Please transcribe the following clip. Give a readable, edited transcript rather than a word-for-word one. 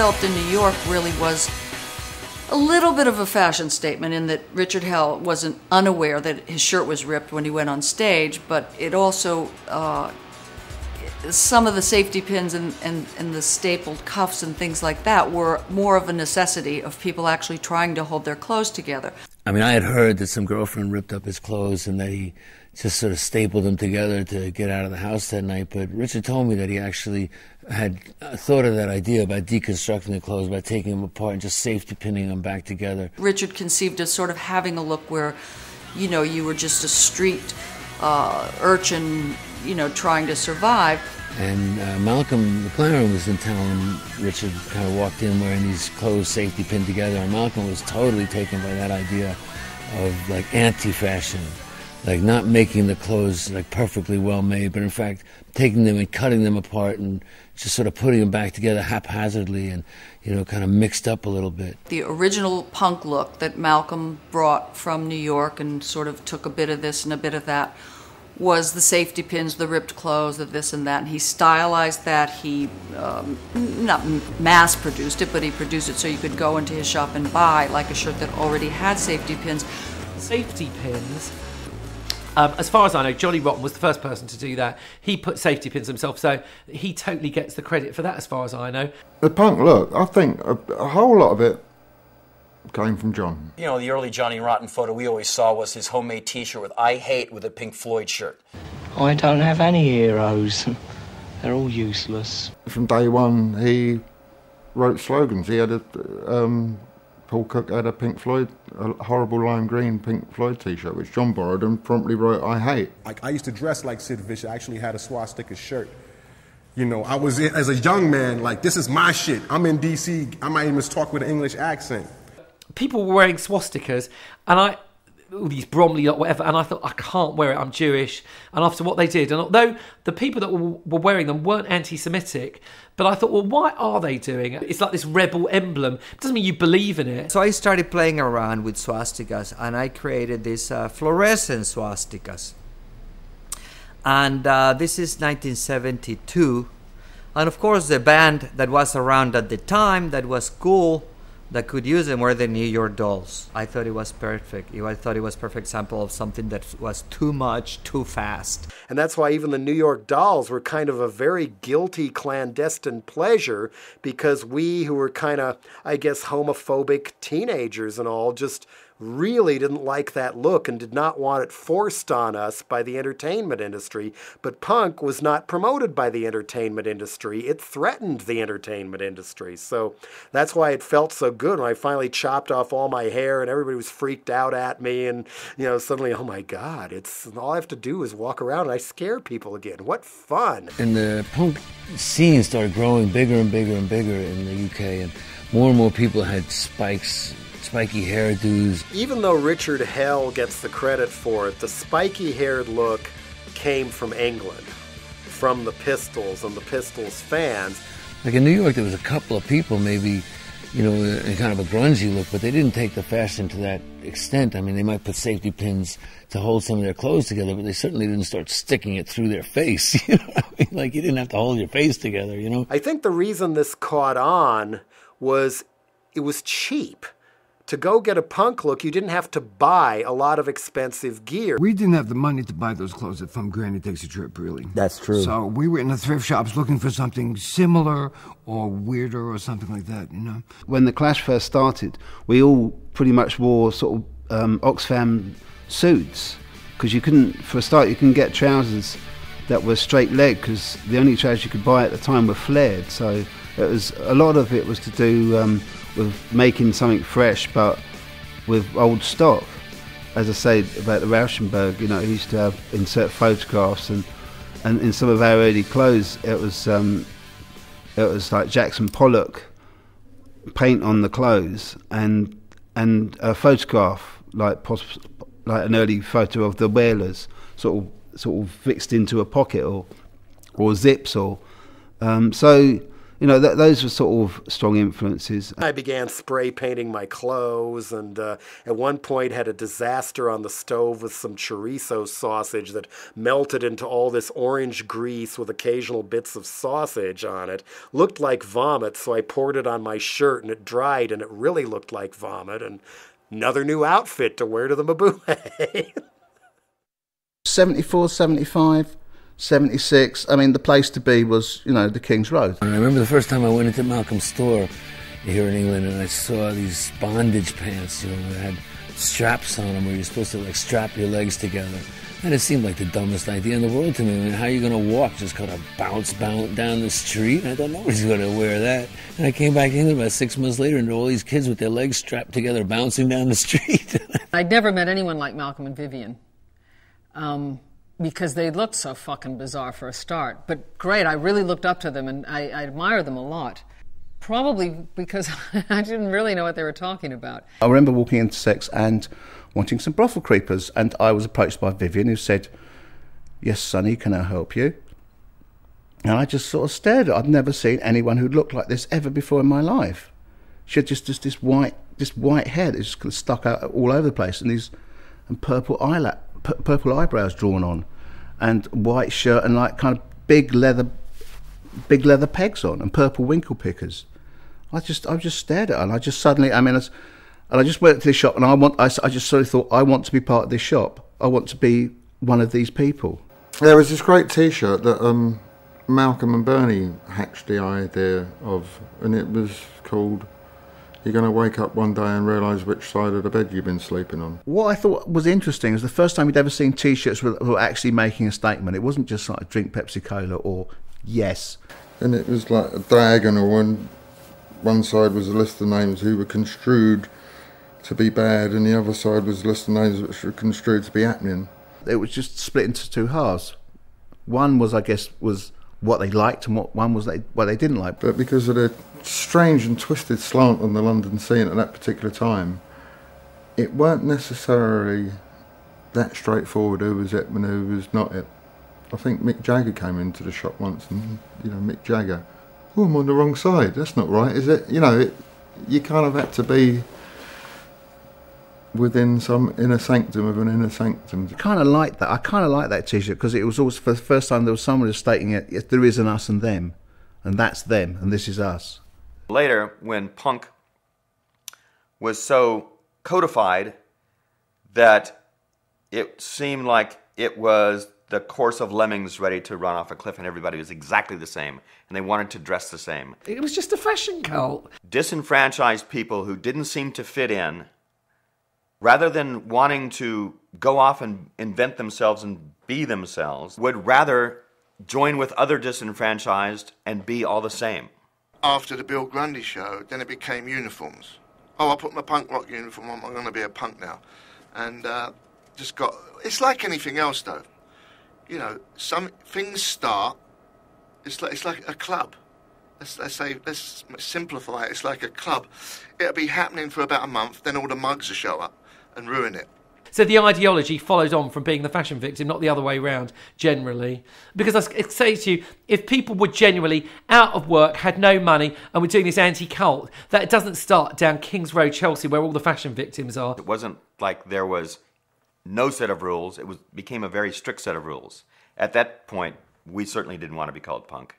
developed in New York really was a little bit of a fashion statement in that Richard Hell wasn't unaware that his shirt was ripped when he went on stage, but it also, some of the safety pins and the stapled cuffs and things like that were more of a necessity of people actually trying to hold their clothes together. I mean, I had heard that some girlfriend ripped up his clothes and that he just sort of stapled them together to get out of the house that night, but Richard told me that he actually had thought of that idea about deconstructing the clothes, by taking them apart and just safety pinning them back together. Richard conceived of sort of having a look where, you know, you were just a street urchin, you know, trying to survive. And Malcolm McLaren was in town. Richard kind of walked in wearing these clothes safety pinned together, and Malcolm was totally taken by that idea of like anti-fashion, like not making the clothes like perfectly well made, but in fact taking them and cutting them apart and just sort of putting them back together haphazardly and, you know, kind of mixed up a little bit. The original punk look that Malcolm brought from New York and sort of took a bit of this and a bit of that was the safety pins, the ripped clothes, the this and that. And he stylized that. He not mass-produced it, but he produced it so you could go into his shop and buy like a shirt that already had safety pins. Safety pins. As far as I know, Johnny Rotten was the first person to do that. He put safety pins himself, so he totally gets the credit for that as far as I know. The punk look, I think a whole lot of it came from John. You know, the early Johnny Rotten photo we always saw was his homemade t-shirt with "I hate" with a Pink Floyd shirt. I don't have any heroes. They're all useless. From day one, he wrote slogans. He had Paul Cook had a horrible lime green Pink Floyd t-shirt, which John borrowed and promptly wrote, "I hate." Like, I used to dress like Sid Vicious. I actually had a swastika shirt. You know, I was, as a young man, like, this is my shit. I'm in D.C. I might even talk with an English accent. People were wearing swastikas, and these Bromley or whatever, and I thought, I can't wear it, I'm Jewish. And after what they did, and although the people that were wearing them weren't anti-Semitic, but I thought, well, why are they doing it? It's like this rebel emblem. It doesn't mean you believe in it. So I started playing around with swastikas, and I created these fluorescent swastikas. And this is 1972. And of course, the band that was around at the time that was cool, that could use them, were the New York Dolls. I thought it was perfect. I thought it was a perfect sample of something that was too much, too fast. And that's why even the New York Dolls were kind of a very guilty, clandestine pleasure, because we, who were kind of, I guess, homophobic teenagers and all, just really didn't like that look and did not want it forced on us by the entertainment industry. But punk was not promoted by the entertainment industry. It threatened the entertainment industry. So that's why it felt so good when I finally chopped off all my hair and everybody was freaked out at me, and, you know, suddenly, oh my God, all I have to do is walk around and I scare people again. What fun. And the punk scene started growing bigger and bigger and bigger in the UK, and more people had spiky hairdos. Even though Richard Hell gets the credit for it, the spiky-haired look came from England, from the Pistols and the Pistols fans. Like in New York, there was a couple of people maybe, you know, in kind of a grungy look, but they didn't take the fashion to that extent. I mean, they might put safety pins to hold some of their clothes together, but they certainly didn't start sticking it through their face. You know what I mean? Like, you didn't have to hold your face together, you know? I think the reason this caught on was it was cheap. To go get a punk look, you didn't have to buy a lot of expensive gear. We didn't have the money to buy those clothes at From Granny Takes a Trip, really. That's true. So we were in the thrift shops looking for something similar or weirder or something like that, you know. When the Clash first started, we all pretty much wore sort of Oxfam suits, because you couldn't, for a start, you couldn't get trousers that were straight leg, because the only trousers you could buy at the time were flared. So it was, a lot of it was to do with making something fresh, but with old stock. As I say about the Rauschenberg, you know, he used to insert photographs, and in some of our early clothes, it was like Jackson Pollock paint on the clothes, and a photograph, like an early photo of the Wailers, sort of fixed into a pocket or zips, or so You know, those were sort of strong influences. I began spray painting my clothes, and at one point had a disaster on the stove with some chorizo sausage that melted into all this orange grease with occasional bits of sausage on it. Looked like vomit, so I poured it on my shirt, and it dried, and it really looked like vomit. And another new outfit to wear to the Mabuhay. 74, 75... 76, I mean, the place to be was, you know, the King's Road. I remember the first time I went into Malcolm's store here in England, and I saw these bondage pants, you know, that had straps on them where you're supposed to, like, strap your legs together. And it seemed like the dumbest idea in the world to me. I mean, how are you going to walk? Just kind of bounce down the street? I thought nobody's going to wear that. And I came back to England about 6 months later, and there were all these kids with their legs strapped together bouncing down the street. I'd never met anyone like Malcolm and Vivian. Because they looked so fucking bizarre for a start. But great, I really looked up to them, and I admire them a lot. Probably because I didn't really know what they were talking about. I remember walking into Sex and wanting some brothel creepers, and I was approached by Vivian, who said, "Yes, Sonny, can I help you?" And I just sort of stared at her. I'd never seen anyone who looked like this ever before in my life. She had just this white hair that just stuck out all over the place, and purple eyebrows drawn on, and white shirt, and like kind of big leather pegs on, and purple winkle pickers. I just stared at her, and I just suddenly, I mean, and I just went to the shop, and I just sort of thought, I want to be part of this shop. I want to be one of these people. There was this great T-shirt that Malcolm and Bernie hatched the idea of, and it was called, "You're going to wake up one day and realise which side of the bed you've been sleeping on." What I thought was interesting was the first time we'd ever seen T-shirts that were actually making a statement. It wasn't just like drink Pepsi-Cola or yes. And it was like a diagonal, and one side was a list of names who were construed to be bad, and the other side was a list of names which were construed to be happening. It was just split into two halves. One was, I guess, was what they liked, and one was what they didn't like. But because of the strange and twisted slant on the London scene at that particular time, it weren't necessarily that straightforward who was it and who was not it. I think Mick Jagger came into the shop once, and, you know, Mick Jagger, "Oh, I'm on the wrong side, that's not right, is it?" You know, you kind of had to be within some inner sanctum of an inner sanctum. I kind of like that. I kind of like that T-shirt, because it was also, for the first time, there was someone who was stating it, yes, there is an us and them, and that's them, and this is us. Later, when punk was so codified that it seemed like it was the course of lemmings ready to run off a cliff, and everybody was exactly the same, and they wanted to dress the same. It was just a fashion cult. Disenfranchised people who didn't seem to fit in, rather than wanting to go off and invent themselves and be themselves, would rather join with other disenfranchised and be all the same. After the Bill Grundy show, then it became uniforms. Oh, I put my punk rock uniform on, I'm going to be a punk now. And just got... It's like anything else, though. You know, some things start... It's like a club. Let's simplify it. It's like a club. It'll be happening for about a month, then all the mugs will show up and ruin it. So the ideology follows on from being the fashion victim, not the other way around, generally. Because I say to you, if people were genuinely out of work, had no money, and were doing this anti-cult, that doesn't start down King's Road, Chelsea, where all the fashion victims are. It wasn't like there was no set of rules. It became a very strict set of rules. At that point, we certainly didn't want to be called punk.